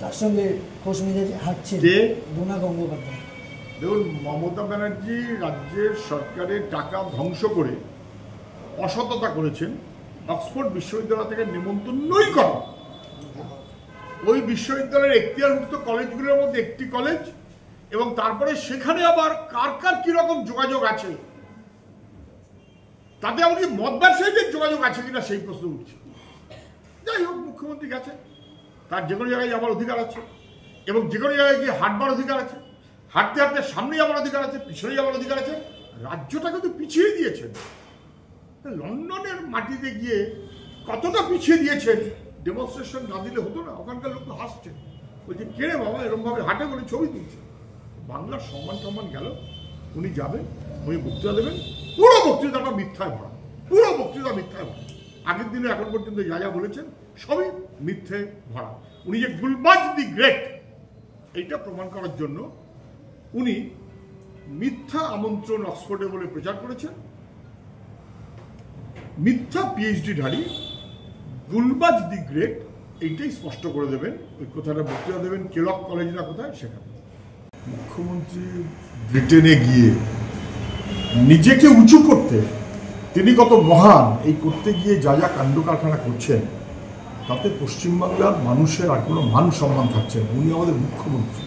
তার সঙ্গে খোঁজ মিলে হাঁটছে ডোনা গঙ্গোপাধ্যায়। দেখুন, মমতা ব্যানার্জি রাজ্যের সরকারের টাকা ধ্বংস করে অসততা করেছেন। অক্সফোর্ড বিশ্ববিদ্যালয় থেকে নিমন্ত্রণই করা, ওই বিশ্ববিদ্যালয়ের এখতিয়ারভুক্ত কলেজগুলোর মধ্যে একটি কলেজ, এবং তারপরে সেখানে আবার কার কার কিরকম যোগাযোগ আছে, তাতে এমনকি মদ ব্যবসায়ীদের যোগাযোগ আছে কিনা সেই প্রশ্ন উঠছে। যাই হোক, মুখ্যমন্ত্রী গেছে, তার যে কোনো জায়গায় যাবার অধিকার আছে, এবং যে কোনো জায়গায় গিয়ে হাঁটবার অধিকার আছে, হাঁটতে হাঁটতে সামনে যাওয়ার অধিকার আছে, পিছনে যাওয়ার অধিকার আছে। রাজ্যটাকে তো পিছিয়ে দিয়েছেন, লন্ডনের মাটিতে গিয়ে কতটা পিছিয়ে দিয়েছেন, ডেমনস্ট্রেশন না দিলে হতো না। ওখানকার লোক তো হাসছে, বলছে কে রে বাবা এরকম ভাবে হাঁটে বলে ছবি তুলছে। বাংলার সম্মান টম্মান গেল। উনি যাবেন, উনি বক্তৃতা দেবেন, পুরো বক্তৃতাটা মিথ্যায় ভরা, পুরো বক্তৃতা মিথ্যায় ভরা। আগের দিনে এখন পর্যন্ত যা যা বলেছেন সবই মিথ্যে ভরা। উনি যে গুলবাজ দি গ্রেট এইটা প্রমাণ করার জন্য উনি মিথ্যা আমন্ত্রণ অক্সফোর্ডে বলে প্রচার করেছেন। মিথ্যা পিএইচডি ধারী গুলবাজ দি গ্রেট এইটাই স্পষ্ট করে দেবেন। ওই কথাটা বক্তৃতা দেবেন কেলক কলেজ না কোথায়, সেখানে। মুখ্যমন্ত্রী ব্রিটেনে গিয়ে নিজেকে উঁচু করতে, তিনি কত মহান এই করতে গিয়ে যা যা কাণ্ড কারখানা করছেন, তাতে পশ্চিমবাংলার মানুষের আর কোনো মান সম্মান থাকছে না। উনি আমাদের মুখ্যমন্ত্রী,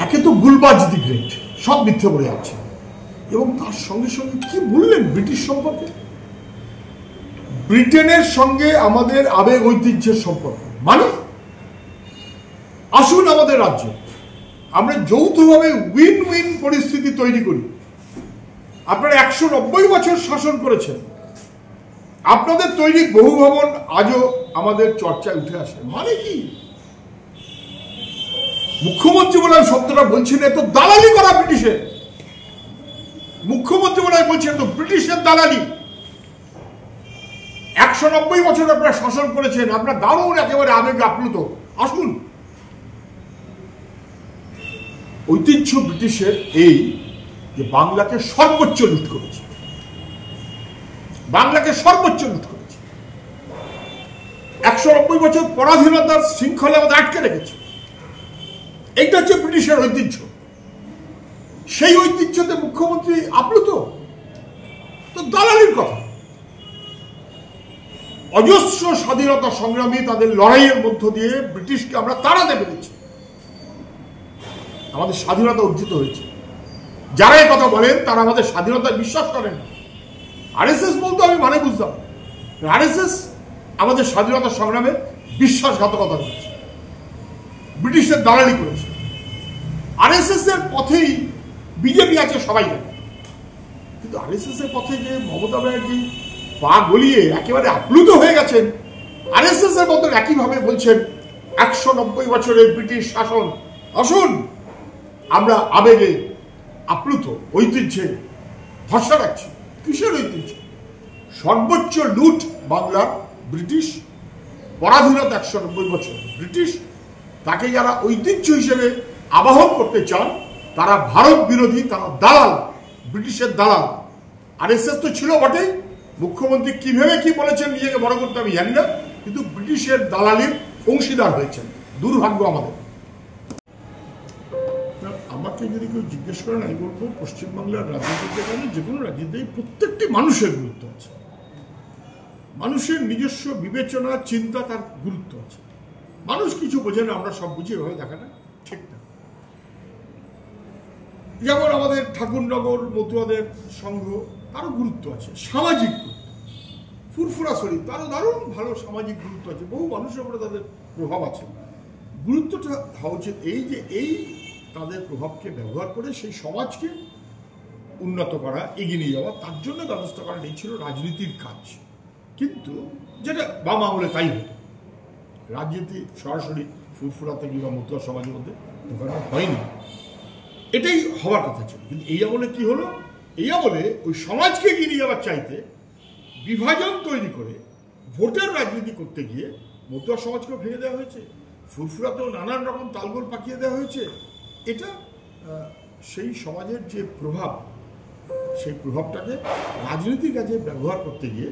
একে তো গুলবাজ দি গ্রেট, সব মিথ্যে বলে যাচ্ছে, এবং তার সঙ্গে সঙ্গে কি বললেন ব্রিটিশ সম্পর্কে। ব্রিটেনের সঙ্গে আমাদের আবেগ ঐতিহ্যের সম্পর্ক, মানে আসুন আমাদের রাজ্যে আমরা যৌথভাবে উইন উইন পরিস্থিতি তৈরি করি। আপনারা 190 বছর শাসন করেছেন, আপনাদের তৈরি বহু ভবন আজও আমাদের চর্চায় উঠে আসে। মানে কি? মুখ্যমন্ত্রী বলে শব্দটা বলছেন, এত দালালি করা ব্রিটিশের। মুখ্যমন্ত্রী বলে বলছেন তো ব্রিটিশের দালালি। 190 বছর আপনারা শাসন করেছেন, আপনার দারুণ একেবারে আবেগে আপ্লুত। আসুন, ঐতিহ্য ব্রিটিশের এই যে বাংলাকে সর্বোচ্চ লুট করেছে, বাংলাকে সর্বোচ্চ লুট করেছে। 190 বছর পরাধীনতার শৃঙ্খলে আমাদের আটকে রেখেছে। এইটা হচ্ছে ব্রিটিশের ঐতিহ্য। সেই ঐতিহ্যতে মুখ্যমন্ত্রী আপ্লুত, তো দালালির কথা। অজস্র স্বাধীনতা সংগ্রামী তাদের লড়াইয়ের মধ্য দিয়ে ব্রিটিশকে আমরা তাড়াতে পেরেছি, আমাদের স্বাধীনতা অর্জিত হয়েছে। যারা এই কথা বলেন তারা আমাদের স্বাধীনতায় বিশ্বাস করেন না। আরএসএস বলতো আমি মানে বুঝতাম, আরএসএস আমাদের স্বাধীনতা সংগ্রামে বিশ্বাসঘাতকতা করেছে, ব্রিটিশের দালালি করেছে। আরএসএস এর পথেই বিজেপি আছে সবাই জানে, কিন্তু আরএসএস এর পথে যে মমতা ব্যানার্জি পা গলিয়ে একেবারে আপ্লুত হয়ে গেছেন, আরএসএস এর মতন একইভাবে বলছেন 190 বছরের ব্রিটিশ শাসন। আসুন আমরা আবেগে আপ্লুত, ঐতিহ্যে ভরসা রাখছি। কিসের ঐতিহ্য? সর্বোচ্চ লুট বাংলার ব্রিটিশ, পরাধীনতা 190 বছর ব্রিটিশ। তাকে যারা ঐতিহ্য হিসেবে আবাহন করতে চান তারা ভারত বিরোধী, তারা দালাল, ব্রিটিশের দালাল। আরএসএস তো ছিল বটেই। মুখ্যমন্ত্রী কিভাবে কি বলেছেন নিজেকে বড় করতে আমি জানি না, কিন্তু ব্রিটিশের দালালির অংশীদার হয়েছেন। দুর্ভাগ্য আমাদের। আমাকে যদি কেউ জিজ্ঞেস করেন, আমি বলবো পশ্চিমবাংলার রাজনীতিতে, কেন যে কোনো রাজনীতিতে প্রত্যেকটি মানুষের গুরুত্ব আছে। মানুষের নিজস্ব বিবেচনা, চিন্তা, তার গুরুত্ব আছে। মানুষ কিছু বোঝে না, আমরা সব বুঝি, এভাবে দেখাটা ঠিক না। যেমন আমাদের ঠাকুরনগর মতুয়াদের সংঘ, তারও গুরুত্ব আছে, সামাজিক গুরুত্ব। ফুরফুরা শরীফ, তারও দারুণ ভালো সামাজিক গুরুত্ব আছে, বহু মানুষের উপরে তাদের প্রভাব আছে। গুরুত্বটা হওয়া উচিত এই যে এই তাদের প্রভাবকে ব্যবহার করে সেই সমাজকে উন্নত করা, এগিয়ে নিয়ে যাওয়া, তার জন্য ব্যবস্থা করা এই ছিল রাজনীতির কাজ। কিন্তু যেটা বাম আমলে তাই হতো, রাজনীতি সরাসরি ফুরফুরাতে কিংবা মতুয়া সমাজের মধ্যে ঢোকানো হয়নি, এটাই হওয়ার কথা ছিল। কিন্তু এই আমলে কি হলো? এই আমলে ওই সমাজকে এগিয়ে নিয়ে যাওয়ার চাইতে বিভাজন তৈরি করে ভোটের রাজনীতি করতে গিয়ে মতুয়া সমাজকেও ভেঙে দেওয়া হয়েছে, ফুরফুরাতেও নানান রকম তালগোল পাকিয়ে দেওয়া হয়েছে। এটা সেই সমাজের যে প্রভাব, সেই প্রভাবটাকে রাজনীতির কাজে ব্যবহার করতে গিয়ে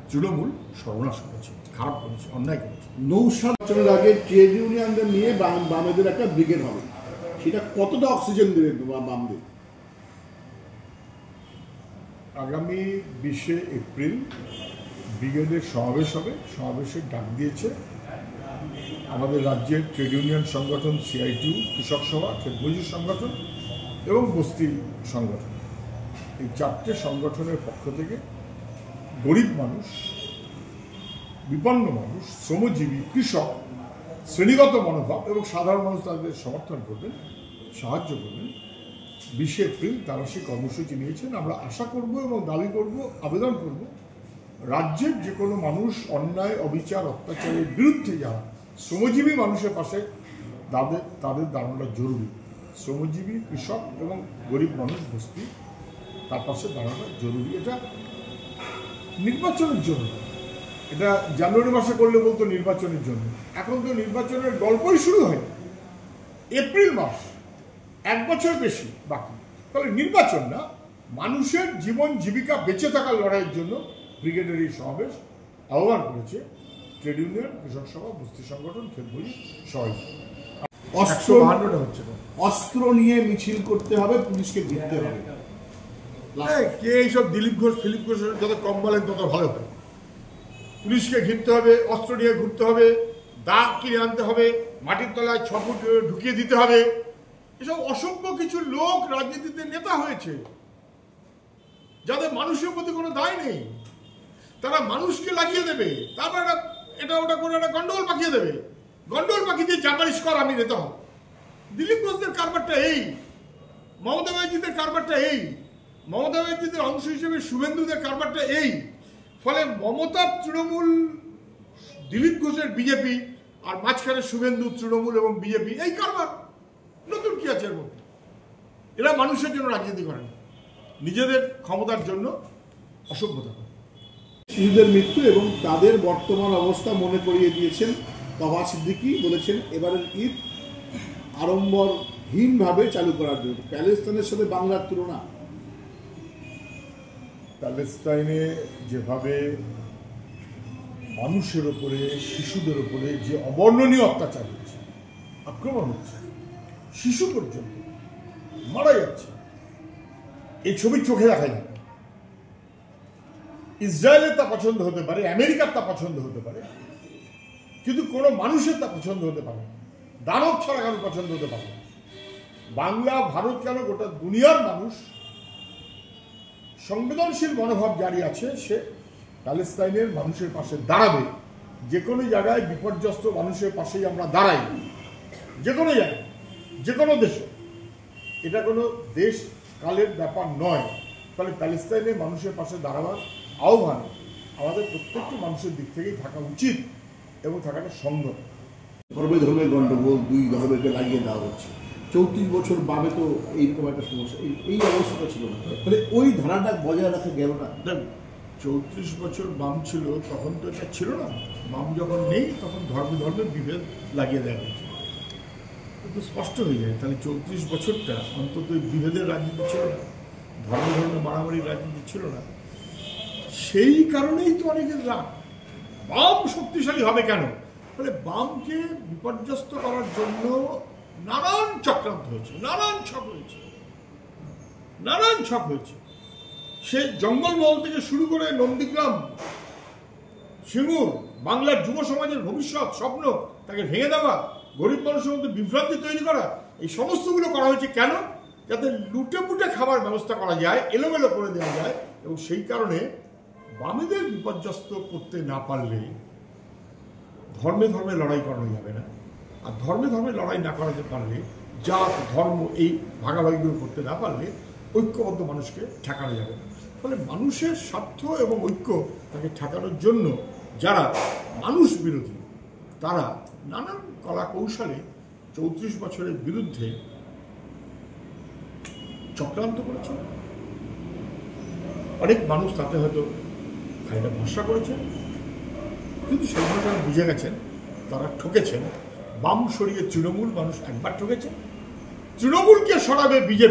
তৃণমূল সর্বনাশ করেছে। খারাপ করেছে, অন্যায় করেছে। নৌসাদের আগে ট্রেড ইউনিয়নদের নিয়ে বামেদের একটা ব্রিগেড হবে, সেটা কতটা অক্সিজেন দেবে বামদের? আগামী 20শে এপ্রিল ব্রিগেডের সমাবেশ হবে। সমাবেশের ডাক দিয়েছে আমাদের রাজ্যের ট্রেড ইউনিয়ন সংগঠন CITU, কৃষক সভা, ক্ষেতমজুর সংগঠন এবং বস্তি সংগঠন। এই 4টে সংগঠনের পক্ষ থেকে গরিব মানুষ, বিপন্ন মানুষ, শ্রমজীবী, কৃষক, শ্রেণীগত মনোভাব এবং সাধারণ মানুষ তাদের সমর্থন করবেন, সাহায্য করবেন। 20শে এপ্রিল তারা সেই কর্মসূচি নিয়েছেন। আমরা আশা করব এবং দাবি করব, আবেদন করব, রাজ্যের যে কোনো মানুষ অন্যায়, অবিচার, অত্যাচারের বিরুদ্ধে যারা শ্রমজীবী মানুষের পাশে তাদের দাঁড়ানোটা জরুরি। শ্রমজীবী, কৃষক এবং গরিব মানুষ, বস্তি, তার পাশে দাঁড়ানো জরুরি। এটা নির্বাচনের জন্য, এটা জানুয়ারি মাসে করলে বলতো নির্বাচনের জন্য। এখন তো নির্বাচনের গল্পই শুরু হয়, এপ্রিল মাস, 1 বছর বেশি বাকি। তাহলে নির্বাচন না, মানুষের জীবন জীবিকা বেঁচে থাকার লড়াইয়ের জন্য ব্রিগেডের এই সমাবেশ আহ্বান করেছে ট্রেড ইউনিয়ন, কৃষক সভা, বস্তি সংগঠন, ক্ষেতমজুর সবাই। অস্ত্র নিয়ে মিছিল করতে হবে, পুলিশকে ঘিরতে হবে। কে এইসব দিলীপ ঘোষ, ফিলিপ ঘোষ যত কম বলেন তত ভালো হয়। পুলিশকে ঘিরতে হবে, অস্ত্র নিয়ে ঘুরতে হবে, দাগ কিনে আনতে হবে, মাটির তলায় 6 ফুট ঢুকিয়ে দিতে হবে। এসব অসংখ্য কিছু লোক রাজনীতিতে নেতা হয়েছে যাদের মানুষের প্রতি কোনো দায় নেই। তারা মানুষকে লাগিয়ে দেবে, তারপর এটা ওটা করে একটা গন্ডগোল পাকিয়ে দেবে। গন্ডগোল পাকিয়ে দিয়ে জাপানিশ কর আমি নেতা হব। দিলীপ ঘোষদের কারবারটা এই, মমতা ব্যানার্জিদের কারবারটা এই, মমতা ব্যানার্জিদের অংশ হিসেবে শুভেন্দুদের কারবারটা এই। ফলে মমতার তৃণমূল, দিলীপ ঘোষের বিজেপি, আর মাঝখানে শুভেন্দু, তৃণমূল এবং বিজেপি, এই কারবার। নতুন কি আছে এর মধ্যে? এরা মানুষের জন্য রাজনীতি করে না, নিজেদের ক্ষমতার জন্য অসভ্যতা করে। শিশুদের মৃত্যু এবং তাদের বর্তমান অবস্থা মনে করিয়ে দিয়েছেন তওবা সিদ্দিকী। বলেছেন এবারের ঈদ আড়ম্বরহীনভাবে চালু করার জন্য। প্যালেস্তাইনের সাথে বাংলার তুলনা? প্যালেস্তাইনে যেভাবে মানুষের ওপরে, শিশুদের ওপরে যে অবর্ণনীয় অত্যাচার হচ্ছে, আক্রমণ হচ্ছে, শিশু পর্যন্ত মারা যাচ্ছে, এই ছবি চোখে দেখা যায়। ইসরায়েলের তা পছন্দ হতে পারে, আমেরিকার তা পছন্দ হতে পারে, কিন্তু কোনো মানুষের তা পছন্দ হতে পারে না। দানব ছাড়া কারো পছন্দ হতে পারে না। বাংলা, ভারত কেন, গোটা দুনিয়ার মানুষ সংবেদনশীল মনোভাব জারি আছে, সে প্যালেস্তাইনের মানুষের পাশে দাঁড়াবে। যে কোনো জায়গায় বিপর্যস্ত মানুষের পাশেই আমরা দাঁড়াই, যে কোনো জায়গায়, যে কোনো দেশে। এটা কোনো দেশ কালের ব্যাপার নয়। ফলে প্যালেস্তাইনের মানুষের পাশে দাঁড়াবার আহ্বান আমাদের প্রত্যেকটি মানুষের দিক থেকেই থাকা উচিত এবং থাকাটা সম্ভব। ধর্মে ধর্মের গণ্ডগোল, দুই ধর্মকে লাগিয়ে দেওয়া হচ্ছে। 34 বছর বামে তো এইরকম একটা সমস্যা, এই অবস্থাটা ছিল না। তাহলে ওই ধারাটা বজায় রাখা গেল না। 34 বছর বাম ছিল, তখন তো এটা ছিল না। বাম যখন নেই তখন ধর্মে ধর্মে বিভেদ লাগিয়ে দেওয়া হয়েছে, কিন্তু স্পষ্ট হয়ে যায়। তাহলে 34 বছরটা অন্তত বিভেদের রাজনীতি ছিল না, ধর্মে ধর্মে মারামারির রাজনীতি ছিল না। সেই কারণেই তো অনেকের রাগ। বাম শক্তিশালী হবে কেন? ফলে বামকে বিপর্যস্ত করার জন্য নানান চক্রান্ত হয়েছে, নানান ছক হয়েছে, নানান ছক হয়েছে। সে জঙ্গলমহল থেকে শুরু করে নন্দীগ্রাম, সিঙ্গুর, বাংলার যুব সমাজের ভবিষ্যৎ স্বপ্ন তাকে ভেঙে দেওয়া, গরিব মানুষের মধ্যে বিভ্রান্তি তৈরি করা, এই সমস্তগুলো করা হয়েছে কেন? যাতে লুটে পুটে খাবার ব্যবস্থা করা যায়, এলোমেলো করে দেওয়া যায়। এবং সেই কারণে বামেদের বিপর্যস্ত করতে না পারলে ধর্মে ধর্মে লড়াই করানো যাবে না। আর ধর্মে ধর্মে লড়াই না করাতে পারলে, জাত ধর্ম এই ভাগাভাগিগুলো করতে না পারলে ঐক্যবদ্ধ মানুষকে ঠেকানো যাবে না। ফলে মানুষের স্বার্থ এবং ঐক্য তাকে ঠেকানোর জন্য যারা মানুষ বিরোধী, তারা নানান কলা কৌশলে 34 বছরের বিরুদ্ধে চক্রান্ত করেছে। অনেক মানুষ তাতে হয়তো খানিকটা ভরসা করেছে, কিন্তু সেই মানুষ বুঝে গেছেন তারা ঠকেছেন। বাম সরিয়ে তৃণমূল মানুষ একবার ঠকেছে, তৃণমূলকে সরাবে বিজেপি।